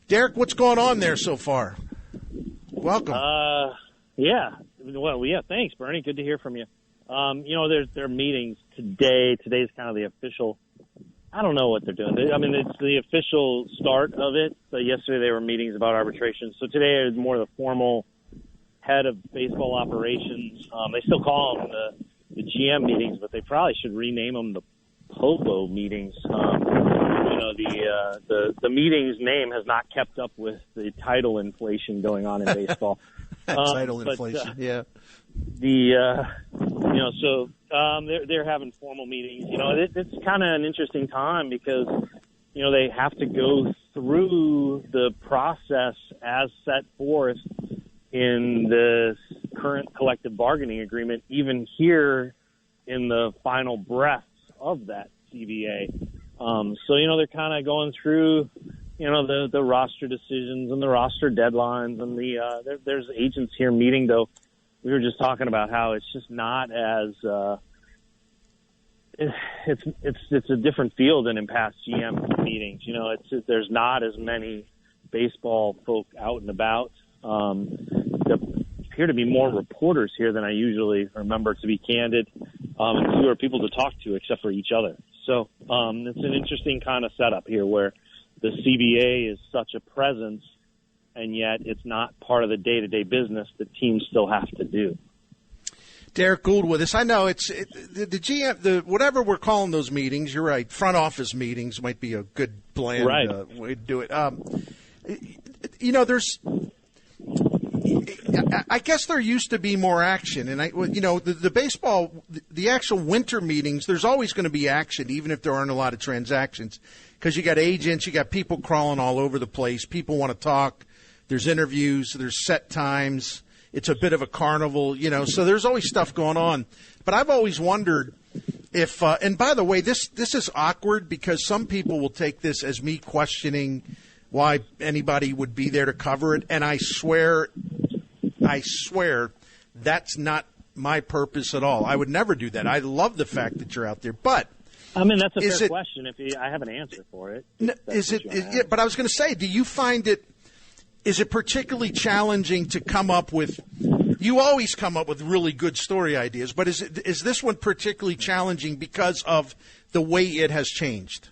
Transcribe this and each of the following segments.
Derrick, what's going on there so far? Welcome. Yeah. Well, yeah, thanks, Bernie. Good to hear from you. There are meetings today. Today's kind of the official. I don't know what they're doing. It's the official start of it. So yesterday there were meetings about arbitration. So today is more the formal head of baseball operations. They still call them the GM meetings, but they probably should rename them the Pogo meetings. The meeting's name has not kept up with the title inflation going on in baseball. Title inflation, yeah. They're having formal meetings. It's kind of an interesting time because, they have to go through the process as set forth in the current collective bargaining agreement, even here in the final breaths of that CBA. They're kind of going through, the roster decisions and the roster deadlines and there's agents here meeting, though. We were just talking about how it's just not as it's a different feel than in past GM meetings. There's not as many baseball folk out and about. There appear to be more reporters here than I usually remember, to be candid, and fewer people to talk to except for each other. So it's an interesting kind of setup here where the CBA is such a presence, and yet it's not part of the day-to-day business that teams still have to do. Derrick Goold with us. I know the GM, whatever we're calling those meetings. You're right. Front office meetings might be a good bland way to do it. I guess there used to be more action, and the baseball, the actual winter meetings. There's always going to be action, even if there aren't a lot of transactions, because you got agents, you got people crawling all over the place. People want to talk. There's interviews. There's set times. It's a bit of a carnival, so there's always stuff going on. But I've always wondered if, and by the way, this is awkward because some people will take this as me questioning why anybody would be there to cover it. And I swear that's not my purpose at all. I would never do that. I love the fact that you're out there. But that's a fair question. I have an answer for it. But I was going to say, do you find it, is it particularly challenging to come up with, you always come up with really good story ideas, but is this one particularly challenging because of the way it has changed?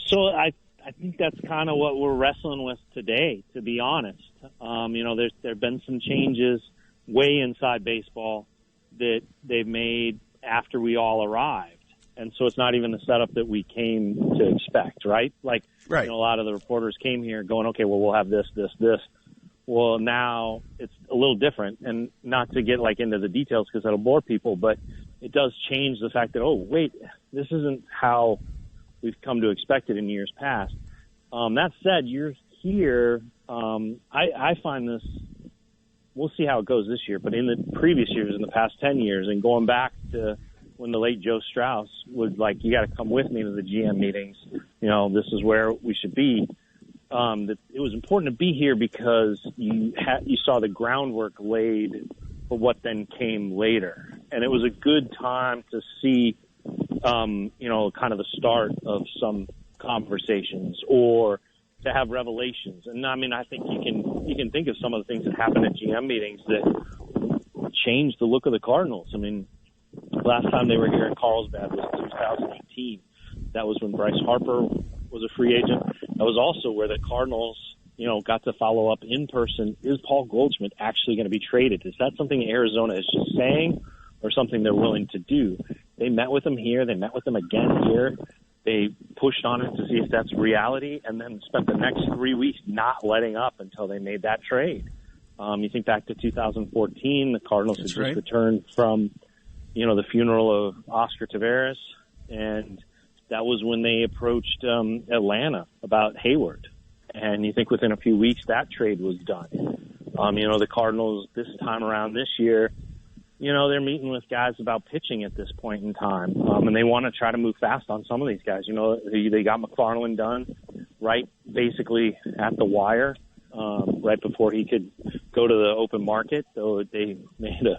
So I think that's kind of what we're wrestling with today, to be honest. There have been some changes way inside baseball that they've made after we all arrived. And so it's not even the setup that we came to expect, right? Like, right. A lot of the reporters came here going, okay, well, we'll have this. Well, now it's a little different, and not to get into the details because that'll bore people, but it does change the fact that, oh, wait, this isn't how we've come to expect it in years past. That said, you're here. I find this, we'll see how it goes this year, but in the previous years, in the past 10 years, and going back to when the late Joe Strauss was like, you got to come with me to the GM meetings. This is where we should be. That it was important to be here because you saw the groundwork laid for what then came later. And it was a good time to see, kind of the start of some conversations or to have revelations. And I think you can think of some of the things that happened at GM meetings that changed the look of the Cardinals. Last time they were here in Carlsbad was 2018. That was when Bryce Harper was a free agent. That was also where the Cardinals, got to follow up in person. Is Paul Goldschmidt actually going to be traded? Is that something Arizona is just saying or something they're willing to do? They met with him here. They met with him again here. They pushed on it to see if that's reality and then spent the next 3 weeks not letting up until they made that trade. You think back to 2014, the Cardinals had just returned from the funeral of Oscar Taveras, and that was when they approached Atlanta about Hayward. And you think within a few weeks that trade was done. The Cardinals this time around this year, they're meeting with guys about pitching at this point in time, and they want to try to move fast on some of these guys. They got McFarland done right basically at the wire, right before he could go to the open market, though they made a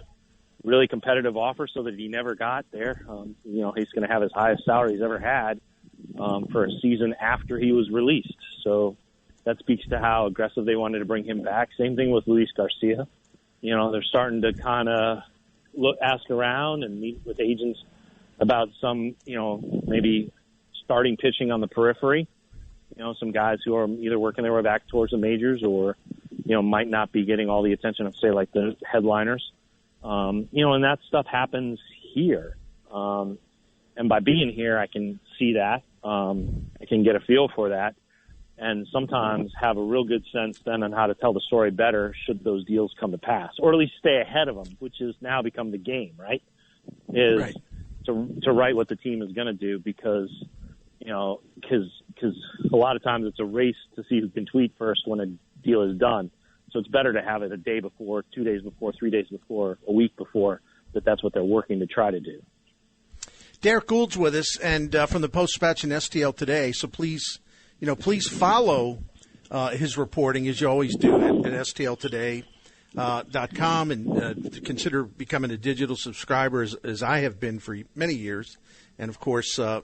really competitive offer so that he never got there. He's going to have his highest salary he's ever had for a season after he was released. So that speaks to how aggressive they wanted to bring him back. Same thing with Luis Garcia. You know, they're starting to kind of ask around and meet with agents about some, you know, maybe starting pitching on the periphery. You know, some guys who are either working their way back towards the majors or, you know, might not be getting all the attention of, say, like the headliners. You know, and that stuff happens here. And by being here, I can see that. I can get a feel for that. And sometimes have a real good sense then on how to tell the story better should those deals come to pass, or at least stay ahead of them, which has now become the game, right? Right. To write what the team is going to do because, you know, because a lot of times it's a race to see who can tweet first when a deal is done. So it's better to have it a day before, 2 days before, 3 days before, a week before, that's what they're working to try to do. Derrick Gould's with us, and from the Post-Dispatch and STL Today, so please follow his reporting, as you always do, at stltoday.com, and consider becoming a digital subscriber, as I have been for many years. And, of course, got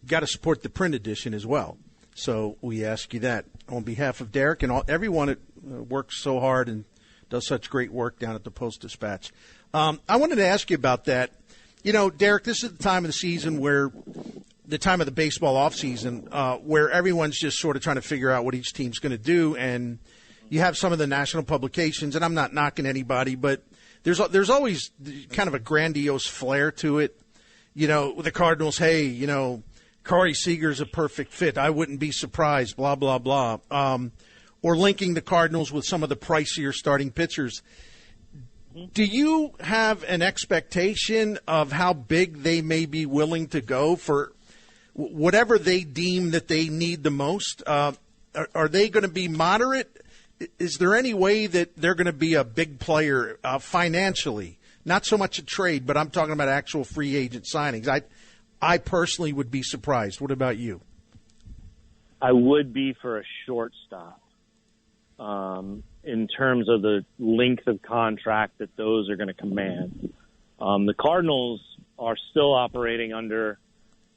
to support the print edition as well. So we ask you that on behalf of Derrick and everyone that works so hard and does such great work down at the Post-Dispatch. I wanted to ask you about that. You know, Derrick, this is the time of the season the time of the baseball offseason, where everyone's just sort of trying to figure out what each team's going to do. And you have some of the national publications, and I'm not knocking anybody, but there's always kind of a grandiose flair to it. You know, with the Cardinals, hey, you know, Corey Seager's a perfect fit. I wouldn't be surprised, blah, blah, blah. Or linking the Cardinals with some of the pricier starting pitchers. Do you have an expectation of how big they may be willing to go for whatever they deem that they need the most? Are they going to be moderate? Is there any way that they're going to be a big player financially? Not so much a trade, but I'm talking about actual free agent signings. I personally would be surprised. What about you? I would be for a shortstop. In terms of the length of contract that those are going to command. The Cardinals are still operating under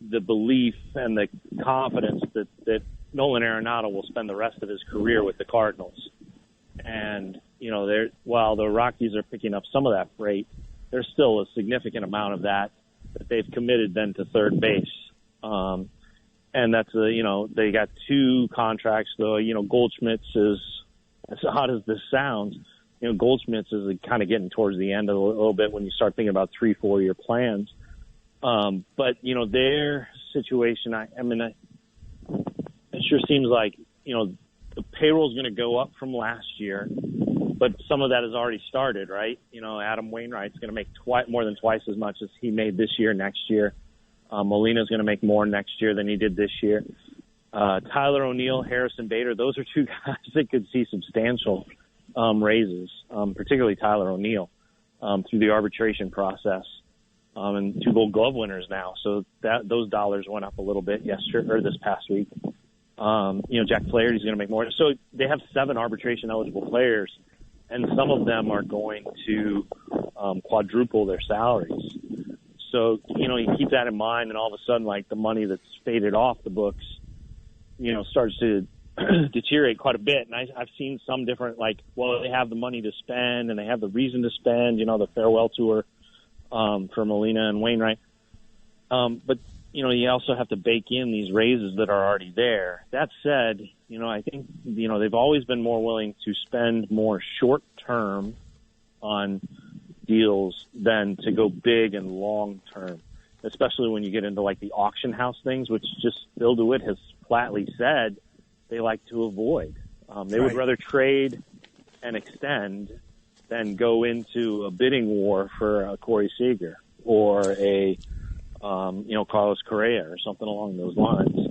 the belief and the confidence that Nolan Arenado will spend the rest of his career with the Cardinals. And, you know, while the Rockies are picking up some of that freight, there's still a significant amount of that they've committed then to third base. And that's, you know, they got 2 contracts, though. You know, Goldschmidt's is, as odd as this sounds, you know, Goldschmidt's is kind of getting towards the end a little bit when you start thinking about 3-4 year plans. But, you know, their situation, it sure seems like, you know, the payroll is going to go up from last year, but some of that has already started, right? You know, Adam Wainwright's going to make more than twice as much as he made this year, next year. Molina's going to make more next year than he did this year. Tyler O'Neill, Harrison Bader, those are 2 guys that could see substantial raises, particularly Tyler O'Neill, through the arbitration process, and 2 Gold Glove winners now. So those dollars went up a little bit this past week. You know, Jack Flaherty's going to make more. So they have 7 arbitration eligible players, and some of them are going to quadruple their salaries. So, you know, you keep that in mind, and all of a sudden, like, the money that's faded off the books, you know, starts to deteriorate quite a bit. And I've seen some different, like, well, they have the money to spend and they have the reason to spend, you know, the farewell tour for Molina and Wainwright. But, you know, you also have to bake in these raises that are already there. That said, you know, I think, you know, they've always been more willing to spend more short term on deals than to go big and long term, especially when you get into like the auction house things, which just Bill DeWitt has flatly said they like to avoid. They would rather trade and extend than go into a bidding war for a Corey Seager or a, you know, Carlos Correa or something along those lines.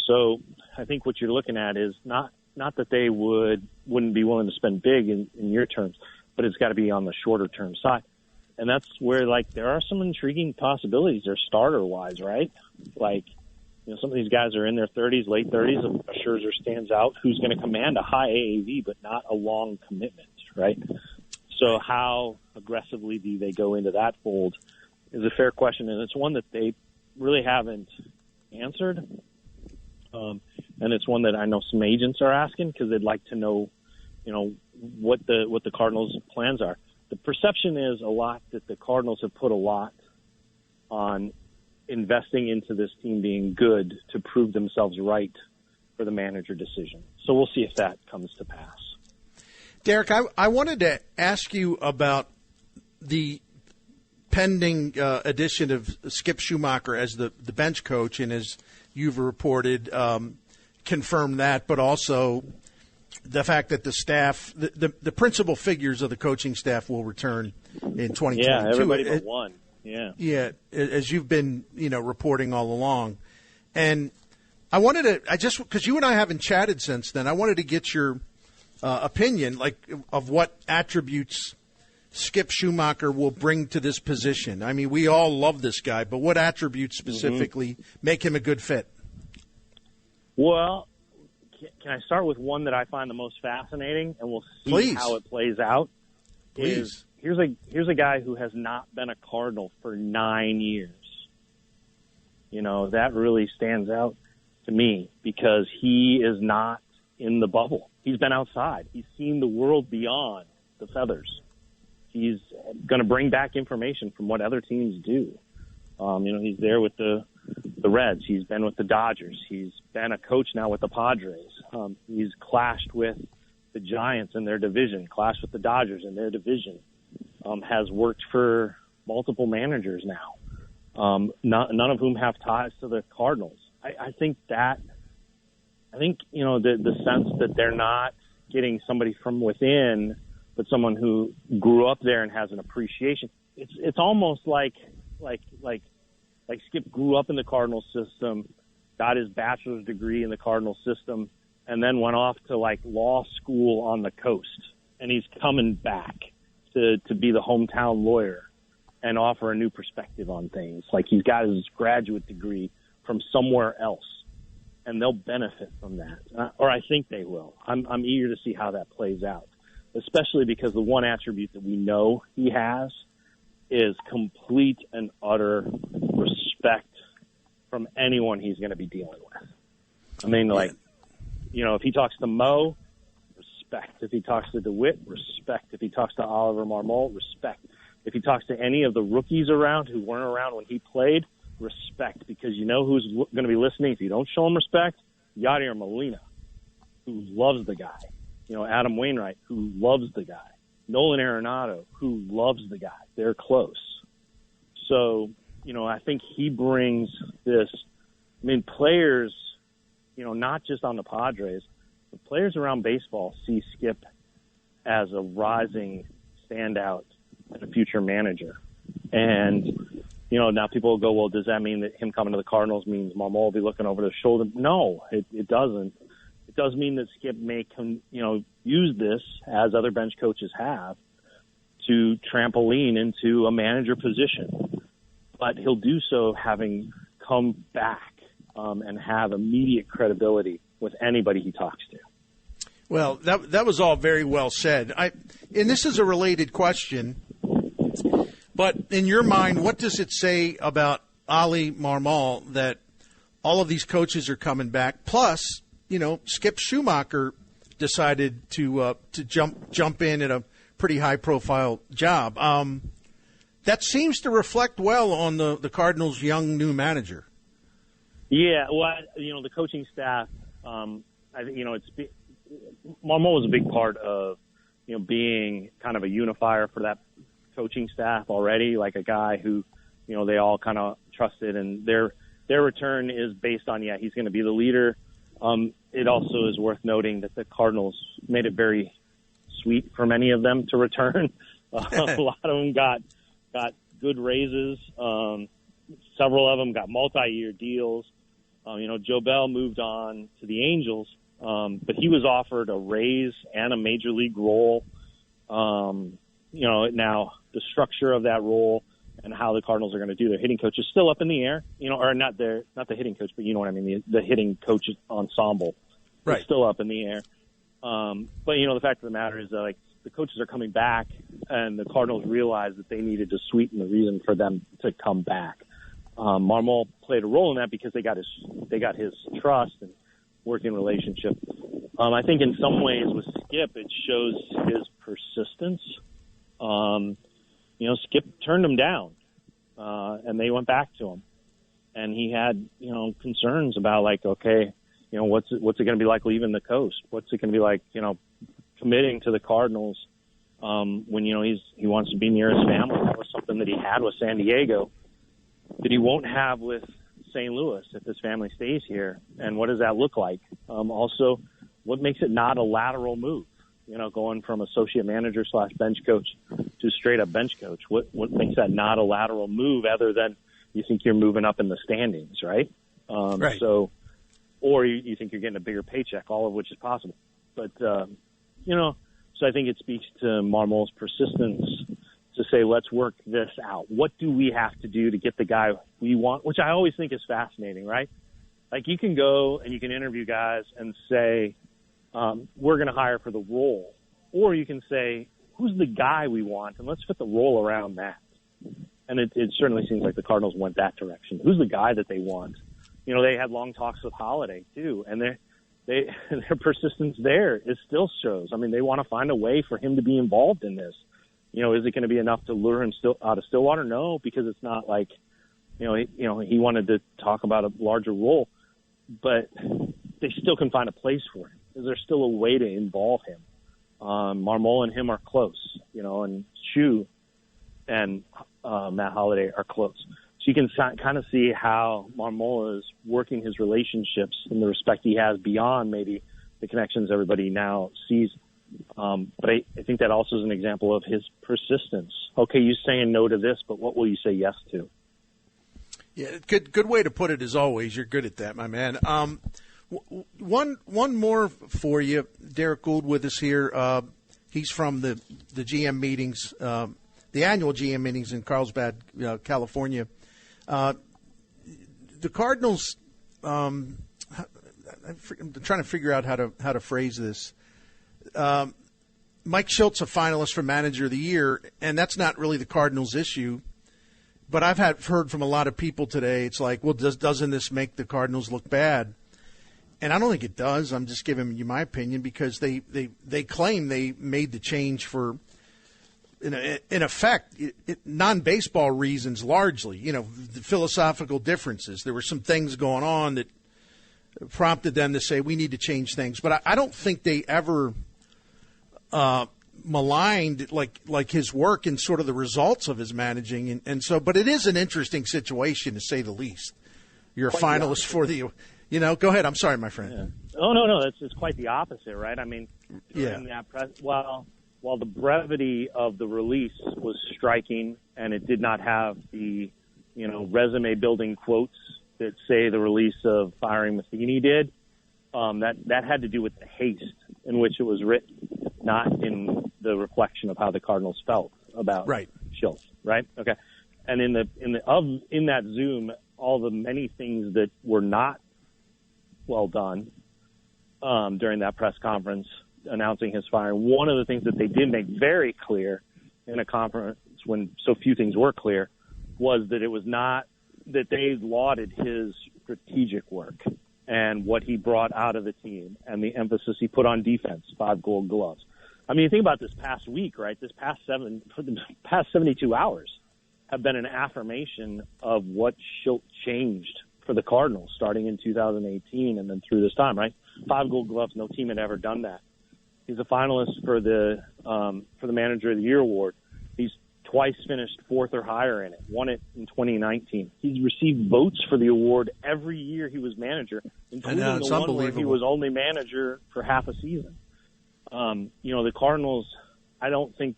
So I think what you're looking at is not that they wouldn't be willing to spend big in your terms, but it's got to be on the shorter term side. And that's where, like, there are some intriguing possibilities there starter-wise, right? Like, you know, some of these guys are in their 30s, late 30s. Scherzer stands out, who's going to command a high AAV but not a long commitment, right? So how aggressively do they go into that fold is a fair question, and it's one that they really haven't answered. And it's one that I know some agents are asking because they'd like to know, what the Cardinals' plans are. The perception is a lot that the Cardinals have put a lot on investing into this team being good to prove themselves right for the manager decision. So we'll see if that comes to pass. Derrick, I wanted to ask you about the pending addition of Skip Schumaker as the bench coach, and as you've reported, confirmed that, but also the fact that the staff, the principal figures of the coaching staff will return in 2022. Yeah, everybody but one. Yeah, as you've been, reporting all along. And I wanted to, because you and I haven't chatted since then, I wanted to get your opinion, of what attributes Skip Schumaker will bring to this position. I mean, we all love this guy, but what attributes specifically make him a good fit? Well, can I start with one that I find the most fascinating, and we'll see how it plays out? Please. Here's a guy who has not been a Cardinal for 9 years. That really stands out to me because he is not in the bubble. He's been outside. He's seen the world beyond the feathers. He's going to bring back information from what other teams do. He's there with the Reds. He's been with the Dodgers. He's been a coach now with the Padres. He's clashed with the Giants in their division, clashed with the Dodgers in their division. Has worked for multiple managers now, none of whom have ties to the Cardinals. I think the sense that they're not getting somebody from within, but someone who grew up there and has an appreciation. It's almost like Skip grew up in the Cardinals system, got his bachelor's degree in the Cardinals system, and then went off to law school on the coast. And he's coming back to be the hometown lawyer and offer a new perspective on things. He's got his graduate degree from somewhere else, and they'll benefit from that, or I think they will. I'm eager to see how that plays out, especially because the one attribute that we know he has is complete and utter respect from anyone he's going to be dealing with. I mean, if he talks to Mo, respect. If he talks to DeWitt, respect. If he talks to Oliver Marmol, respect. If he talks to any of the rookies around who weren't around when he played, respect. Because you know who's going to be listening if you don't show him respect? Yadier Molina, who loves the guy. Adam Wainwright, who loves the guy. Nolan Arenado, who loves the guy. They're close. So, I think he brings this. I mean, players, not just on the Padres, but players around baseball see Skip as a rising standout and a future manager. And, now people will go, well, does that mean that him coming to the Cardinals means Marmol will be looking over their shoulder? No, it doesn't. It does mean that Skip may, use this, as other bench coaches have, to trampoline into a manager position. But he'll do so having come back and have immediate credibility with anybody he talks to. Well, that was all very well said. And this is a related question, but in your mind, what does it say about Oli Marmol that all of these coaches are coming back? Plus, Skip Schumaker decided to jump in at a pretty high-profile job. That seems to reflect well on the Cardinals' young new manager. Yeah, well, the coaching staff, Marmol was a big part of, being kind of a unifier for that coaching staff already, like a guy who, they all kind of trusted, and their return is based on, he's going to be the leader. It also is worth noting that the Cardinals made it very sweet for many of them to return. A lot of them got good raises. Several of them got multi-year deals. Joe Bell moved on to the Angels, but he was offered a raise and a major league role. Now the structure of that role and how the Cardinals are going to do their hitting coach is still up in the air. Or not the hitting coach, but you know what I mean. The hitting coach ensemble is still up in the air. But the fact of the matter is that the coaches are coming back, and the Cardinals realized that they needed to sweeten the reason for them to come back. Marmol played a role in that because they got his trust, and working relationship. I think in some ways with Skip, it shows his persistence. Skip turned him down, and they went back to him. And he had, concerns about okay, what's it going to be like leaving the coast? What's it going to be like, committing to the Cardinals when, he wants to be near his family. That was something that he had with San Diego that he won't have with St. Louis if his family stays here. And what does that look like? Also, what makes it not a lateral move? Going from associate manager / bench coach to straight up bench coach. What makes that not a lateral move other than you think you're moving up in the standings, right? Right. So, or you think you're getting a bigger paycheck, all of which is possible. But, so I think it speaks to Marmol's persistence to say, let's work this out. What do we have to do to get the guy we want, which I always think is fascinating, right? Like you can go and you can interview guys and say, we're going to hire for the role. Or you can say, who's the guy we want? And let's fit the role around that. And it certainly seems like the Cardinals went that direction. Who's the guy that they want? They had long talks with Holiday too. And their persistence there still shows. I mean, they want to find a way for him to be involved in this. Is it going to be enough to lure him out of Stillwater? No, because it's not like, he wanted to talk about a larger role, but they still can find a place for him. Is there still a way to involve him? Marmol and him are close, and Shu and Matt Holiday are close. So you can kind of see how Marmol is working his relationships and the respect he has beyond maybe the connections everybody now sees. But I think that also is an example of his persistence. Okay, you're saying no to this, but what will you say yes to? Yeah, good way to put it as always. You're good at that, my man. One more for you. Derrick Goold with us here. He's from the GM meetings, the annual GM meetings in Carlsbad, California. The Cardinals. I'm trying to figure out how to phrase this. Mike Shildt's a finalist for Manager of the Year, and that's not really the Cardinals' issue. But I've heard from a lot of people today. It's like, well, doesn't this make the Cardinals look bad? And I don't think it does. I'm just giving you my opinion because they claim they made the change for, in effect, non-baseball reasons largely. The philosophical differences. There were some things going on that prompted them to say we need to change things. But I don't think they ever maligned like his work and sort of the results of his managing. And so, but it is an interesting situation to say the least. You're a finalist for the. Go ahead. I'm sorry, my friend. Yeah. Oh, no. It's quite the opposite, right? I mean, while the brevity of the release was striking and it did not have the, resume-building quotes that say the release of firing Matheny did, that had to do with the haste in which it was written, not in the reflection of how the Cardinals felt about Shildt, right? Okay. And in that Zoom, all the many things that were not well done during that press conference announcing his firing. One of the things that they did make very clear in a conference when so few things were clear was that it was not that they lauded his strategic work and what he brought out of the team and the emphasis he put on defense, 5 Gold Gloves. I mean, you think about this past week, right? For the past 72 hours have been an affirmation of what Shildt changed for the Cardinals starting in 2018 and then through this time, right? 5 Gold Gloves, no team had ever done that. He's a finalist for the Manager of the Year award. He's twice finished 4th or higher in it, won it in 2019. He's received votes for the award every year he was manager, including the one where he was only manager for half a season. The Cardinals, I don't think,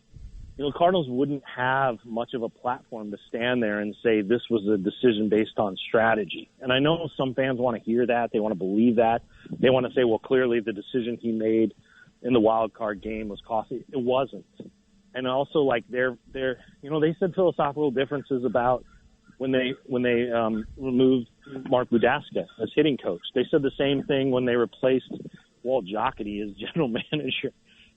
the Cardinals wouldn't have much of a platform to stand there and say this was a decision based on strategy. And I know some fans want to hear that. They want to believe that. They want to say, well, clearly the decision he made in the wild card game was costly. It wasn't. And also, they said philosophical differences about when they removed Mark Budaska as hitting coach. They said the same thing when they replaced Walt Jocketty as general manager.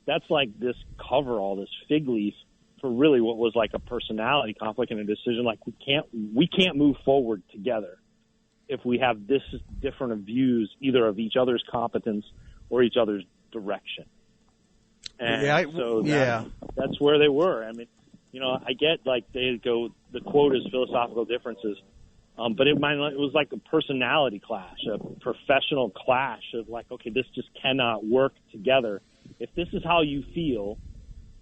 That's like this coverall, this fig leaf for really what was like a personality conflict and a decision. Like we can't move forward together. if we have this different of views, either of each other's competence or each other's direction. And that's where they were. I mean, I get like they go, the quote is philosophical differences, but it was like a personality clash, a professional clash of like, okay, this just cannot work together. If this is how you feel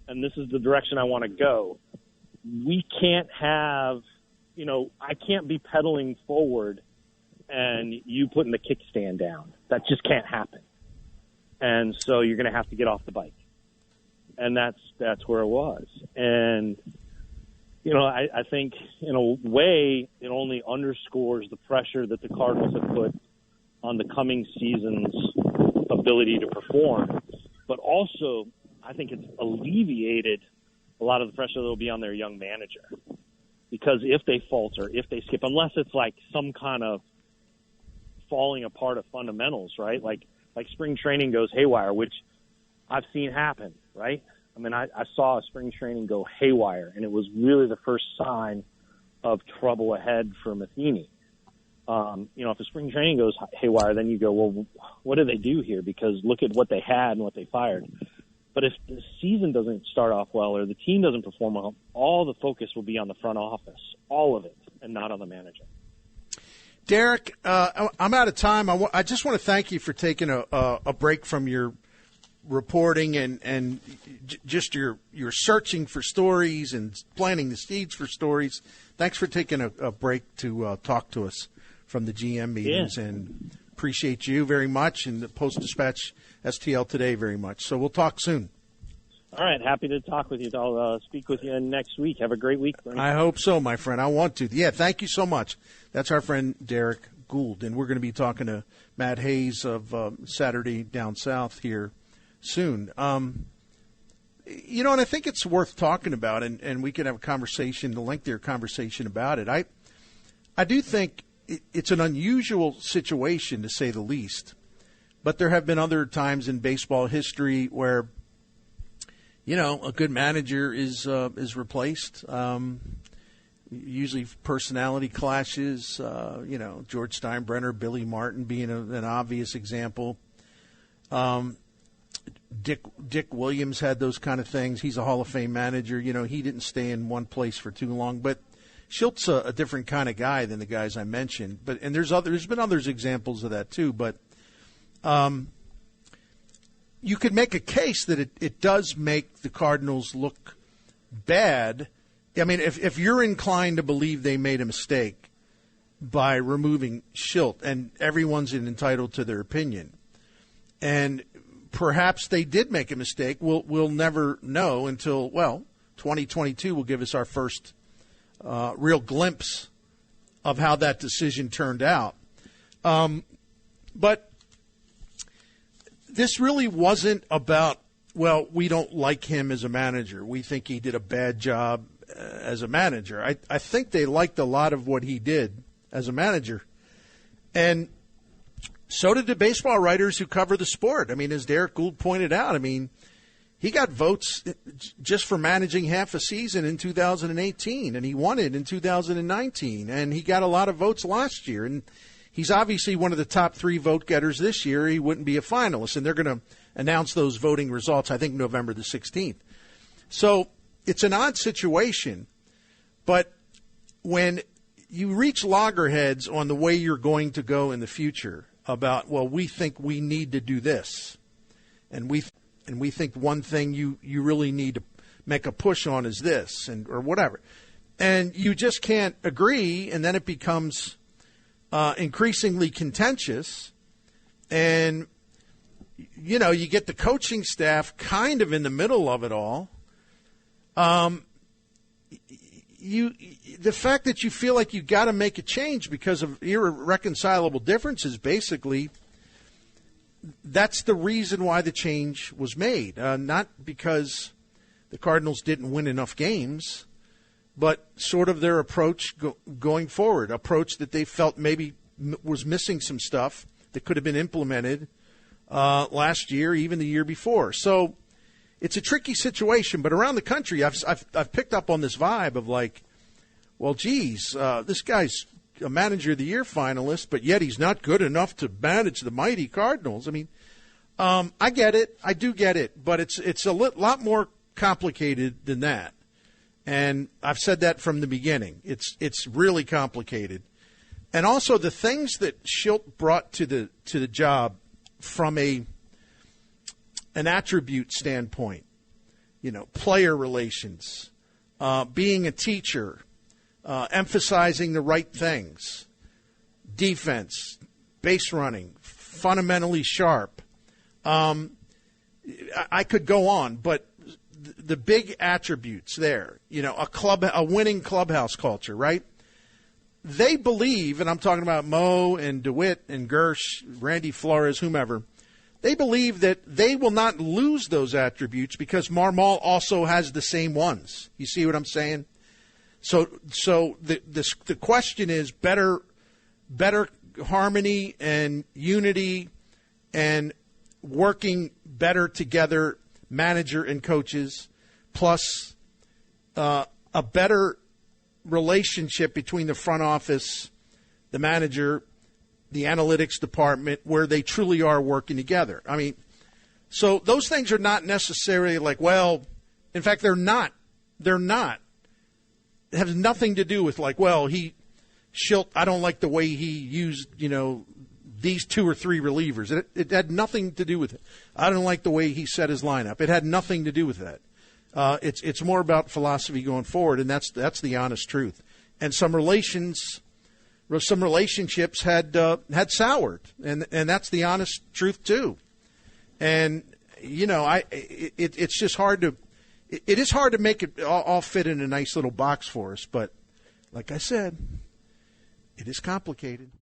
and this is the direction I want to go, we can't have, I can't be pedaling forward and you putting the kickstand down. That just can't happen. And so you're going to have to get off the bike. And that's where it was. And, I think in a way it only underscores the pressure that the Cardinals have put on the coming season's ability to perform. But also, I think it's alleviated a lot of the pressure that will be on their young manager. Because if they falter, if they skip, unless it's like some kind of falling apart of fundamentals, right? Like spring training goes haywire, which I've seen happen, right? I mean, I saw spring training go haywire, and it was really the first sign of trouble ahead for Matheny. If the spring training goes haywire, then you go, well, what do they do here? Because look at what they had and what they fired. But if the season doesn't start off well or the team doesn't perform well, all the focus will be on the front office, all of it, and not on the manager. Derrick, I'm out of time. I just want to thank you for taking a break from your reporting and just your searching for stories and planting the seeds for stories. Thanks for taking a break to talk to us from the GM meetings, and appreciate you very much, and the Post-Dispatch STL Today very much. So we'll talk soon. All right. Happy to talk with you. I'll speak with you next week. Have a great week, Bernie. I hope so, my friend. I want to. Yeah, thank you so much. That's our friend Derrick Goold, and we're going to be talking to Matt Hayes of Saturday Down South here soon. And I think it's worth talking about, and we could have a conversation, a lengthier conversation about it. I do think it's an unusual situation, to say the least, but there have been other times in baseball history where, a good manager is replaced. Usually personality clashes, George Steinbrenner, Billy Martin being an obvious example. Dick Williams had those kind of things. He's a Hall of Fame manager. He didn't stay in one place for too long. But Shildt's a different kind of guy than the guys I mentioned. And there's been other examples of that too. But you could make a case that it does make the Cardinals look bad. I mean, if you're inclined to believe they made a mistake by removing Shildt, and everyone's entitled to their opinion, and perhaps they did make a mistake. We'll never know until 2022 will give us our first real glimpse of how that decision turned out. But this really wasn't about, we don't like him as a manager. We think he did a bad job as a manager. I think they liked a lot of what he did as a manager. And so did the baseball writers who cover the sport. I mean, as Derrick Goold pointed out, he got votes just for managing half a season in 2018, and he won it in 2019, and he got a lot of votes last year. And he's obviously one of the top 3 vote getters this year. He wouldn't be a finalist, and they're going to announce those voting results, I think, November the 16th. So it's an odd situation, but when you reach loggerheads on the way you're going to go in the future about, we think we need to do this, and we think one thing you really need to make a push on is this, or whatever, and you just can't agree, and then it becomes increasingly contentious, and you get the coaching staff kind of in the middle of it all. The fact that you feel like you got to make a change because of irreconcilable differences, basically, that's the reason why the change was made. Not because the Cardinals didn't win enough games, but sort of their approach going forward, approach that they felt maybe was missing some stuff that could have been implemented last year, even the year before. So it's a tricky situation, but around the country, I've picked up on this vibe of like, this guy's a Manager of the Year finalist, but yet he's not good enough to manage the mighty Cardinals. I mean, I get it. I do get it. But it's a lot more complicated than that. And I've said that from the beginning. It's really complicated. And also the things that Shildt brought to the job from an attribute standpoint, player relations, being a teacher, emphasizing the right things, defense, base running, fundamentally sharp. I could go on, but the big attributes there, a winning clubhouse culture, right? They believe, and I'm talking about Mo and DeWitt and Gersh, Randy Flores, whomever, they believe that they will not lose those attributes because Marmol also has the same ones. You see what I'm saying? So the question is better harmony and unity and working better together, manager and coaches, plus a better relationship between the front office, the manager, the analytics department, where they truly are working together. I mean, so those things are not necessarily like, well, in fact, they're not. They're not. It has nothing to do with like, well, Shildt, I don't like the way he used, these 2 or 3 relievers. It had nothing to do with it. I don't like the way he set his lineup. It had nothing to do with that. It's more about philosophy going forward, and that's the honest truth. And some relationships had soured, and that's the honest truth too. And it's just hard to. It is hard to make it all fit in a nice little box for us, but like I said, it is complicated.